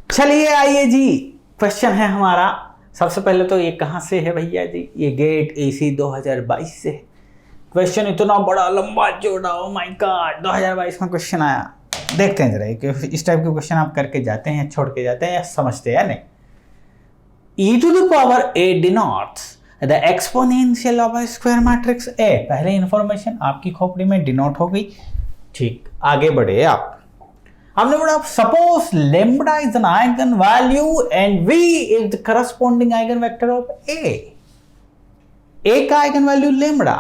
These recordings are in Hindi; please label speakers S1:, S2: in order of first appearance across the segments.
S1: चलिए आइए जी, क्वेश्चन है हमारा। सबसे पहले तो ये कहाँ से है भैया जी? ये गेट एसी 2022 से है। क्वेश्चन इतना बड़ा लंबा चौड़ा, ओ माय गॉड, 2022 में क्वेश्चन आया। देखते हैं जरा कि इस टाइप के क्वेश्चन आप करके जाते हैं, छोड़ के जाते हैं या समझते हैं नहीं। e to the power a denotes the exponential of a square matrix A। पहले इंफॉर्मेशन आपकी खोपड़ी में डिनोट हो गई। ठीक, आगे बढ़े आप। हमने बोला suppose lambda is an eigen value and v is the corresponding eigen vector of a। a का आइगन वैल्यू लेम्बडा,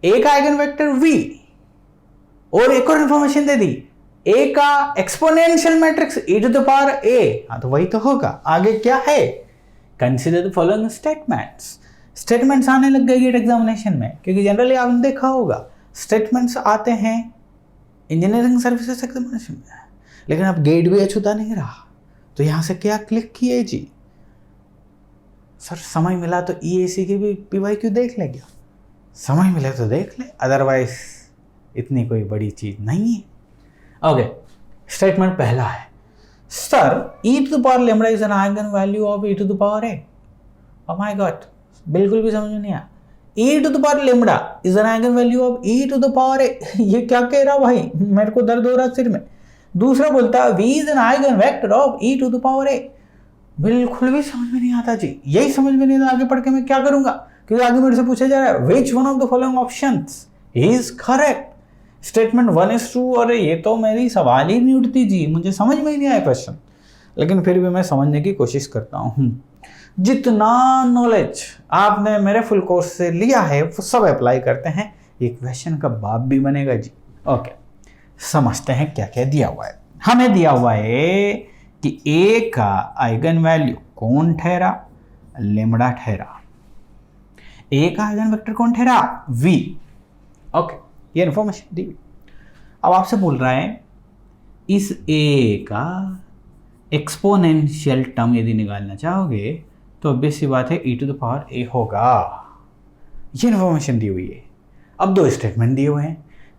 S1: a का आइगन वेक्टर v, और एक और इंफॉर्मेशन दे दी, a का exponential matrix e to the power a। हाँ तो वही तो होगा। आगे क्या है? Consider the following statements. Statements आने लग गए गेट एग्जामिनेशन में, क्योंकि जनरली आपने देखा होगा स्टेटमेंट्स आते हैं इंजीनियरिंग सर्विसेज एग्जामिनेशन में, लेकिन अब गेट भी अछूता नहीं रहा। तो यहां से क्या क्लिक किए जी? सर समय मिला तो ईएसी की भी पीवाईक्यू देख ले। क्या समय मिले तो देख ले, अदरवाइज इतनी कोई बड़ी चीज नहीं है। ओके, स्टेटमेंट पहला है, sir e to the power lambda is an eigen value of e to the power a। Oh my God, बिल्कुल भी समझ में नहीं आया। e to the power lambda is an eigen value of e to the power a। ये क्या कह रहा भाई, मेरे को दर्द हो रहा सिर में। दूसरा बोलता है v is an eigen vector of e to the power a। बिल्कुल भी समझ में नहीं आता जी। यही समझ में नहीं आता, आगे पढ़ के मैं क्या करूंगा? क्योंकि आगे मेरे से पूछा जा रहा है which one of the following options is correct. Statement 1 is true। और ये तो मेरी सवाल ही नहीं उठती जी, मुझे समझ में ही नहीं आया क्वेश्चन, लेकिन फिर भी मैं समझने की कोशिश करता हूँ। जितना नॉलेज आपने मेरे फुल कोर्स से लिया है वो सब अप्लाई करते हैं, ये क्वेश्चन का बाप भी बनेगा जी। ओके, समझते हैं क्या क्या दिया हुआ है। हमें दिया हुआ है कि a का आइगन वैल्यू कौन ठहरा? लेम्बडा ठहरा। a का आइगन वेक्टर कौन ठहरा? v। ओके, ये इंफॉर्मेशन दी। अब आपसे बोल रहा है इस a का एक्सपोनेंशियल टर्म यदि निकालना चाहोगे तो ऑब्वियस सी बात है e to the power a होगा। ये इंफॉर्मेशन दी हुई है। अब दो स्टेटमेंट दिए हुए हैं।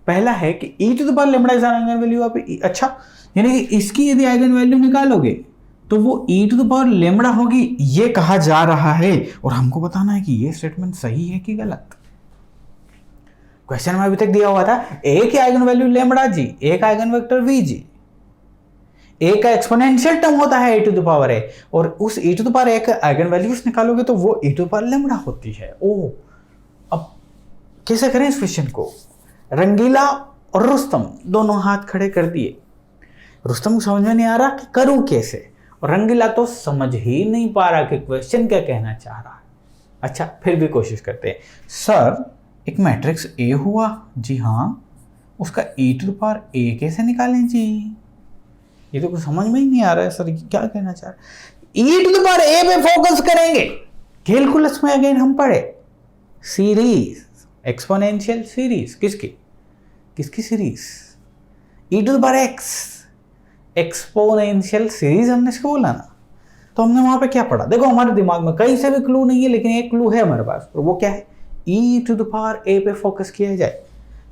S1: पहला है कि e to the power lambda is an eigen value of e। अच्छा, यानी कि इसकी यदि आइगन वैल्यू निकालोगे तो वो e to the power lambda होगी, ये कहा जा रहा है। और हमको बताना है कि ये स्टेटमेंट सही है कि गलत। क्वेश्चन में अभी तक दिया हुआ था a की आइगन वैल्यू लेम्बडा जी, a का आइगन वेक्टर v जी, a का एक्सपोनेंशियल टर्म होता है e to the power a, और उस e to the power a का आइगन वैल्यूज निकालोगे तो वो e to the power lambda होती है। ओ, अब कैसे करें इस क्वेश्चन को? रंगीला और रुस्तम दोनों हाथ खड़े कर दिए। रुस्तम को समझ में नहीं आ रहा कि करूं कैसे, और रंगीला तो समझ ही नहीं पा रहा कि क्वेश्चन क्या कहना चाह रहा है। अच्छा, फिर भी कोशिश करते हैं। सर एक मैट्रिक्स A हुआ जी, हाँ, उसका e to the power a कैसे निकालें जी? ये तो कुछ समझ में ही नहीं आ रहा है सर, क्या कहना चाह रहे? e to the power a पे फोकस करेंगे। कैलकुलस में अगेन हम पढ़े सीरीज, एक्सपोनेंशियल सीरीज। किसकी series? e to the power x, exponential series हमने इसको बोला ना। तो हमने वहां पे क्या पढ़ा? देखो हमारे दिमाग में कहीं से भी क्लू नहीं है, लेकिन एक क्लू है हमारे पास, और वो क्या है? e to the power a पे फोकस किया जाए।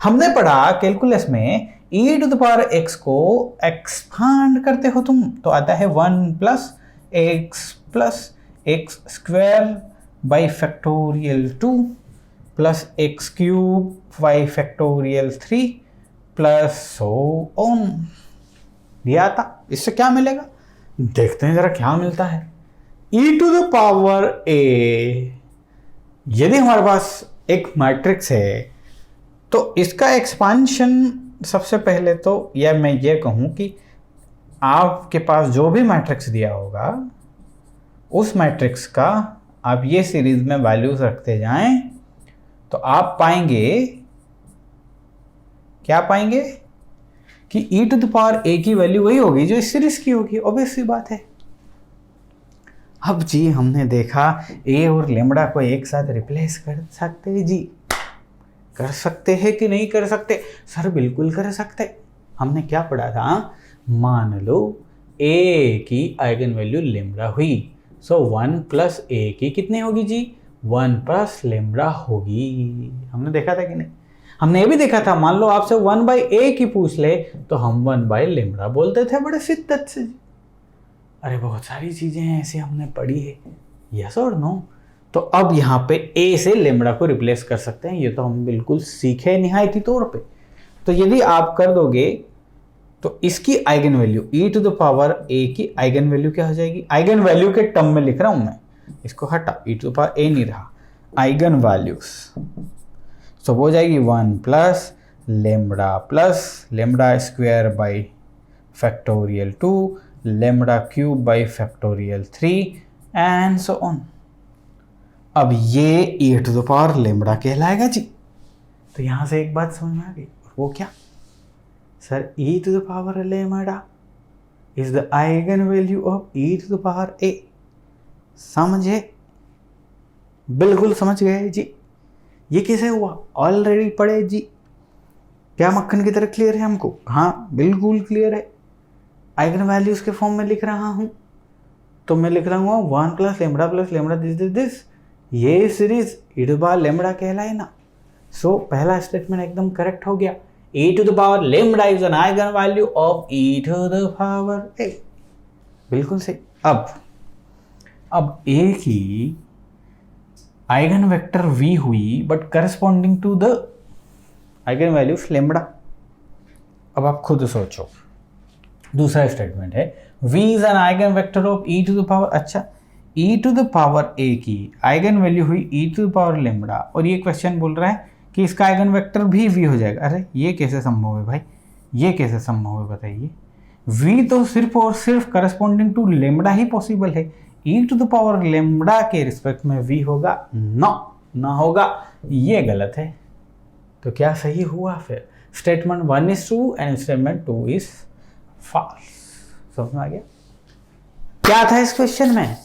S1: हमने पढ़ा कैलकुलस में e to the power x को एक्सपांड करते हो तुम तो आता है 1 plus x square by factorial 2 plus x cube by factorial 3 plus so on. दिया था। इससे क्या मिलेगा? देखते हैं जरा क्या मिलता है। e to the power a, यदि हमारे पास एक मैट्रिक्स है तो इसका एक्सपांशन, सबसे पहले तो या मैं ये कहूं कि आपके पास जो भी मैट्रिक्स दिया होगा उस मैट्रिक्स का आप ये सीरीज में वैल्यूज रखते जाएं तो आप पाएंगे, क्या पाएंगे? कि e to the power a की वैल्यू वही होगी जो इस सीरीज की होगी। ऑब्वियस सी बात है। अब जी हमने देखा a और लेम्बडा को एक साथ रिप्लेस कर सकते हैं जी। कर सकते हैं कि नहीं कर सकते? सर बिल्कुल कर सकते। हमने क्या पढ़ा था? मान लो a की आइगन वैल्यू लेम्बडा हुई, सो 1 प्लस a की कितनी होगी जी? 1 प्लस लेम्बडा होगी। हमने देखा था कि नहीं? हमने ये भी देखा था, मान लो आपसे 1/a की पूछ ले तो हम 1/लेम्बडा बोलते थे बड़े शिद्दत से। अरे बहुत सारी चीज़ें हैं ऐसे हमने पढ़ी है, यस और नो। तो अब यहाँ पे ए से लेमड़ा को रिप्लेस कर सकते हैं, ये तो हम बिल्कुल सीखे निहायती तौर पे। तो यदि आप कर दोगे तो इसकी eigen value e to the power a की आइगन वैल्यू क्या हो जाएगी, आइगन वैल्यू के टर्म में लिख रहा हूं मैं, इसको हटा, e to the power a नहीं रहा, आइगन वैल्यूज, तो हो जाएगी 1 plus lambda square by factorial 2 lambda cube by factorial 3 and so on. अब ये e to the power lambda कहलाएगा जी। तो यहां से एक बात समझ में आ गई, वो क्या sir, e to the power lambda is the eigen value of e to the power a। समझे, बिल्कुल समझ गए जी। ये कैसे हुआ, ऑलरेडी पढ़े जी, क्या मक्खन की तरह क्लियर है हमको? हाँ बिल्कुल क्लियर है। आइगन वैल्यूज के फॉर्म में लिख रहा हूं, तो मैं लिख रहा हूँ 1 प्लस लेमड़ा दिस, ये series e to the power lambda कहलाए ना। सो पहला स्टेटमेंट एकदम करेक्ट हो गया, e to the power lambda is an eigen value of e to the power a, बिल्कुल सही। अब a की आइगन वेक्टर v हुई but corresponding to the eigen value lambda. अब आप खुद सोचो, दूसरा स्टेटमेंट है v is an eigen vector of e to the power, अच्छा e to the power a की आइगन वैल्यू हुई e to the power lambda, और ये क्वेश्चन बोल रहा है कि इसका आइगन वेक्टर भी v हो जाएगा। अरे ये कैसे संभव है भाई, ये कैसे संभव है बताइए? v तो सिर्फ और सिर्फ करस्पॉन्डिंग टू लेमड़ा ही पॉसिबल है, e to the power lambda के रिस्पेक्ट में v होगा? ना होगा, ये गलत है। तो क्या सही हुआ फिर? Statement 1 is true and statement 2 is false. समझ में आ गया क्या था इस क्वेश्चन में?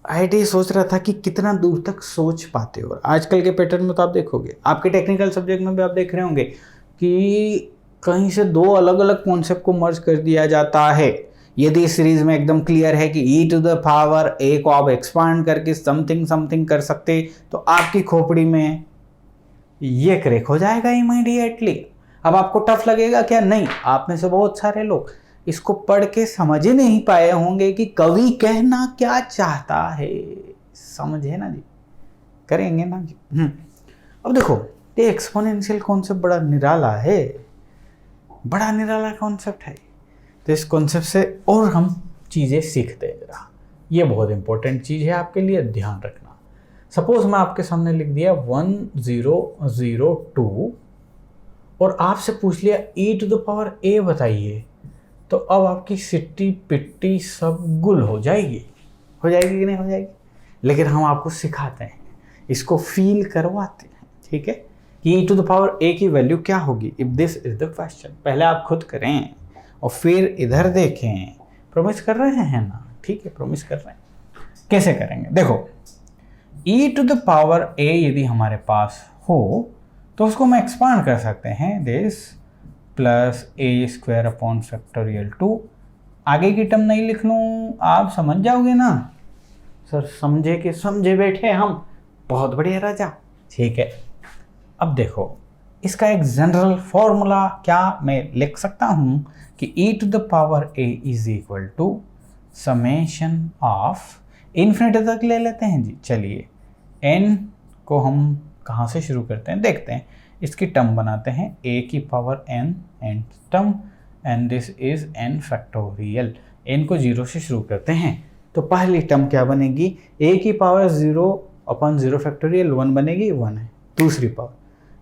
S1: आईटी सोच रहा था कि कितना दूर तक सोच पाते हो। आजकल के पैटर्न में तो आप देखोगे, आपके टेक्निकल सब्जेक्ट में भी आप देख रहे होंगे कि कहीं से दो अलग अलग कॉन्सेप्ट को मर्ज कर दिया जाता है। यदि इस सीरीज में एकदम क्लियर है कि e to the power a को आप एक्सपांड करके समथिंग कर सकते, तो आपकी खोपड़ी में ये क्रैक हो जाएगा इमीडिएटली। अब आपको टफ लगेगा क्या? नहीं, आप में से बहुत सारे लोग इसको पढ़ के समझ ही नहीं पाए होंगे कि कवि कहना क्या चाहता है। समझे ना जी, करेंगे ना जी। अब देखो, ये एक्सपोनेंशियल कॉन्सेप्ट बड़ा निराला है, बड़ा निराला कॉन्सेप्ट है। तो इस कॉन्सेप्ट से और हम चीज़ें सीखते हैं जरा, ये बहुत इंपॉर्टेंट चीज़ है आपके लिए, ध्यान रखना। सपोज मैं आपके सामने लिख दिया 1002 और आपसे पूछ लिया e to the power a बताइए, तो अब आपकी सिट्टी पिट्टी सब गुल हो जाएगी कि नहीं हो जाएगी? लेकिन हम आपको सिखाते हैं, इसको फील करवाते हैं, ठीक है, कि e to the power a की वैल्यू क्या होगी if this is the question. पहले आप खुद करें और फिर इधर देखें। प्रॉमिस कर रहे हैं ना? ठीक है, प्रॉमिस कर रहे हैं। कैसे करेंगे? देखो, e to the power a यदि हमारे पास हो तो उसको मैं एक्सपांड कर सकते हैं, this plus a square upon factorial 2। आगे की टर्म नहीं लिख लूँ, आप समझ जाओगे ना सर? समझे कि समझे बैठे हम, बहुत बढ़िया राजा, ठीक है। अब देखो, इसका एक जनरल फॉर्मूला क्या मैं लिख सकता हूँ कि e to the power a is equal to summation of, infinity तक ले लेते हैं जी। चलिए, n को हम कहाँ से शुरू करते हैं देखते हैं। इसकी टर्म बनाते हैं a की power n and term, and this is n factorial. n को 0 से शुरू करते हैं, तो पहली टर्म क्या बनेगी? a की पावर 0 अपॉन 0 फैक्टोरियल 1 बनेगी, 1 है। दूसरी power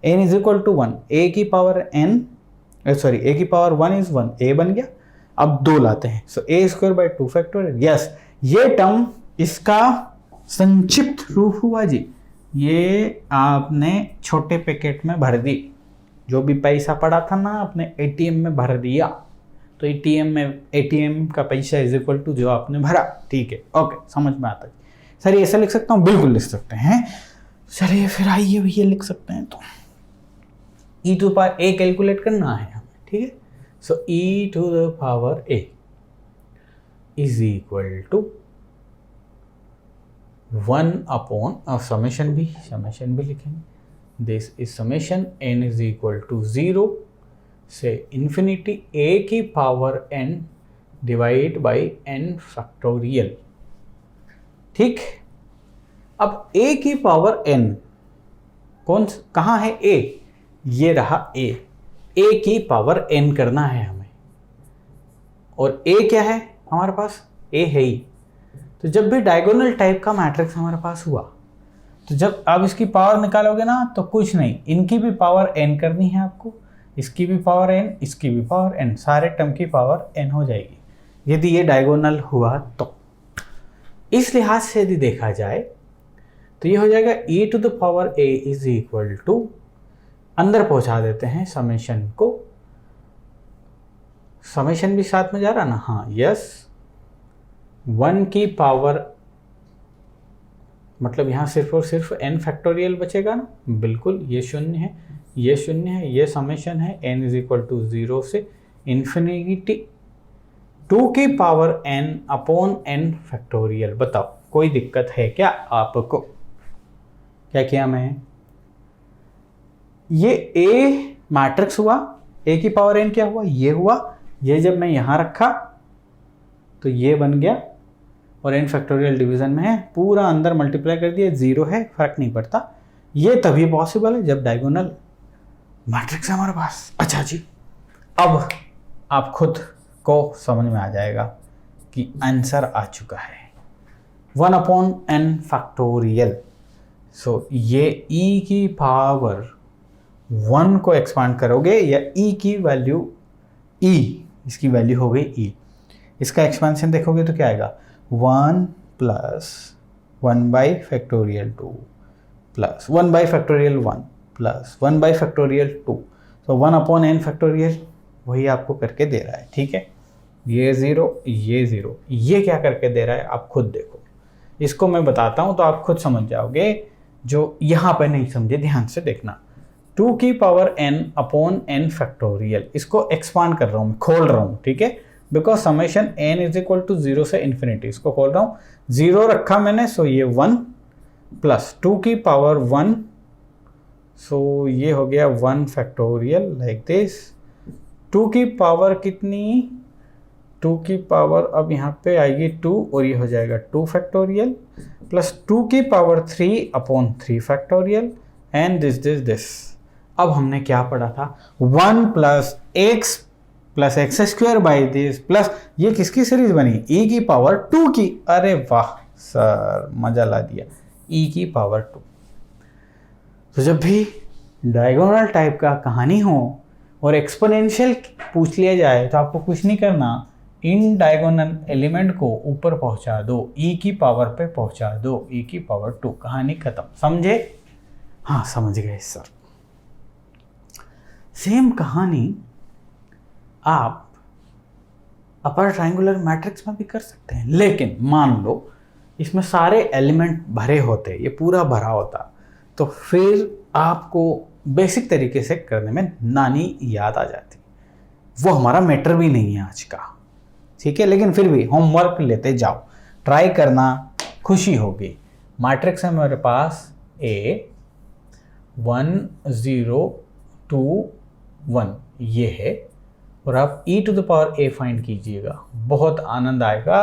S1: n is equal to 1, a की पावर a की पावर 1 इज 1, a बन गया। अब 2 लाते हैं, so a square by 2 factorial. Yes, ये टर्म इसका संक्षिप्त रूप हुआ जी। ये आपने छोटे पैकेट में भर दी, जो भी पैसा पड़ा था ना अपने एटीएम में भर दिया, तो एटीएम का पैसा इज इक्वल टू जो आपने भरा, ठीक है, ओके, समझ में आता है। सर ऐसा लिख सकता हूँ? बिल्कुल लिख सकते हैं। चलिए फिर आइए भैया, लिख सकते हैं। तो e to power a calculate करना है हमें, ठीक है। So e to the power a is equal to 1 upon summation भी लिखेंगे, this is summation n is equal to 0 से इन्फिनिटी a की power n divide by n factorial. ठीक, अब a की पावर n कहाँ है a, ये रहा a की पावर n करना है हमें, और a क्या है हमारे पास, a है ही। तो जब भी डायगोनल टाइप का मैट्रिक्स हमारे पास हुआ, तो जब आप इसकी पावर निकालोगे ना, तो कुछ नहीं, इनकी भी पावर n करनी है आपको, इसकी भी पावर n, इसकी भी पावर n, सारे टर्म की पावर n हो जाएगी यदि ये डायगोनल हुआ तो। इस लिहाज से यदि देखा जाए तो ये हो जाएगा e to the power a is equal to, अंदर पहुंचा देते हैं समेशन को, समेशन भी साथ में जा रहा ना, हाँ यस, 1 की पावर, मतलब यहाँ सिर्फ और सिर्फ n फैक्टोरियल बचेगा ना, बिल्कुल, ये शून्य है, ये शून्य है, ये समेशन है, n इज इक्वल टू 0 से इन्फिनिटी 2 की power n upon n factorial. बताओ कोई दिक्कत है क्या आपको? क्या किया मैं, ये a मैट्रिक्स हुआ, a की पावर n क्या हुआ, ये हुआ, ये जब मैं यहाँ रखा तो ये बन गया, और n फैक्टोरियल डिवीजन में है, पूरा अंदर मल्टीप्लाई कर दिया, 0 है, फर्क नहीं पड़ता। ये तभी पॉसिबल है जब डायगोनल मैट्रिक्स है हमारे पास। अच्छा जी, अब आप खुद को समझ में आ जाएगा कि आंसर आ चुका है 1 अपॉन n फैक्टोरियल। सो ये e की पावर 1 को एक्सपांड करोगे, या e की वैल्यू e, इसकी वैल्यू हो गई e, इसका एक्सपेंशन देखोगे तो क्या आएगा, 1 plus 1 by factorial 2 plus 1 by factorial 1 plus 1 by factorial 2, तो 1 अपॉन n फैक्टोरियल वही आपको करके दे रहा है। ठीक है, ये 0, ये 0, ये क्या करके दे रहा है आप खुद देखो, इसको मैं बताता हूँ तो आप खुद समझ जाओगे, जो यहाँ पर नहीं समझे ध्यान से देखना। 2 की power n upon n factorial, इसको एक्सपांड कर रहा हूँ, खोल रहा हूँ, ठीक है, because summation n is equal to 0 से इन्फिनिटी, इसको खोल रहा हूँ, 0 रखा मैंने, सो ये 1 प्लस 2 की पावर 1, सो ये हो गया 1 फैक्टोरियल लाइक दिस। 2 की पावर कितनी, 2 की पावर अब यहाँ पे आएगी 2, और ये हो जाएगा 2 फैक्टोरियल प्लस 2 की power 3 upon 3 factorial and this. अब हमने क्या पढ़ा था, 1 plus x square by this plus, ये किसकी सीरीज बनी, e की पावर 2 की। अरे वाह सर, मजा ला दिया, e की पावर 2। तो जब भी डायगोनल टाइप का कहानी हो और एक्सपोनेंशियल पूछ लिया जाए तो आपको कुछ नहीं करना, इन डायगोनल एलिमेंट को ऊपर पहुंचा दो, e की पावर पे पहुंचा दो, e की पावर 2, कहानी खत्म। समझे? हाँ समझ गए सर। सेम कहानी आप अपर ट्रायंगुलर मैट्रिक्स में भी कर सकते हैं, लेकिन मान लो इसमें सारे एलिमेंट भरे होते, ये पूरा भरा होता, तो फिर आपको बेसिक तरीके से करने में नानी याद आ जाती। वो हमारा मैटर भी नहीं है आज का, ठीक है, लेकिन फिर भी होमवर्क लेते जाओ, ट्राई करना, खुशी होगी। मैट्रिक्स है मेरे पास A 1 0 2 1, ये है, और आप e to the power a find कीजिएगा, बहुत आनंद आएगा,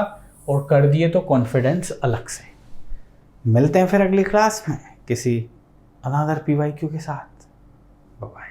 S1: और कर दिए तो कॉन्फिडेंस अलग से। मिलते हैं फिर अगली क्लास में किसी अनदर PYQ के साथ। Bye bye.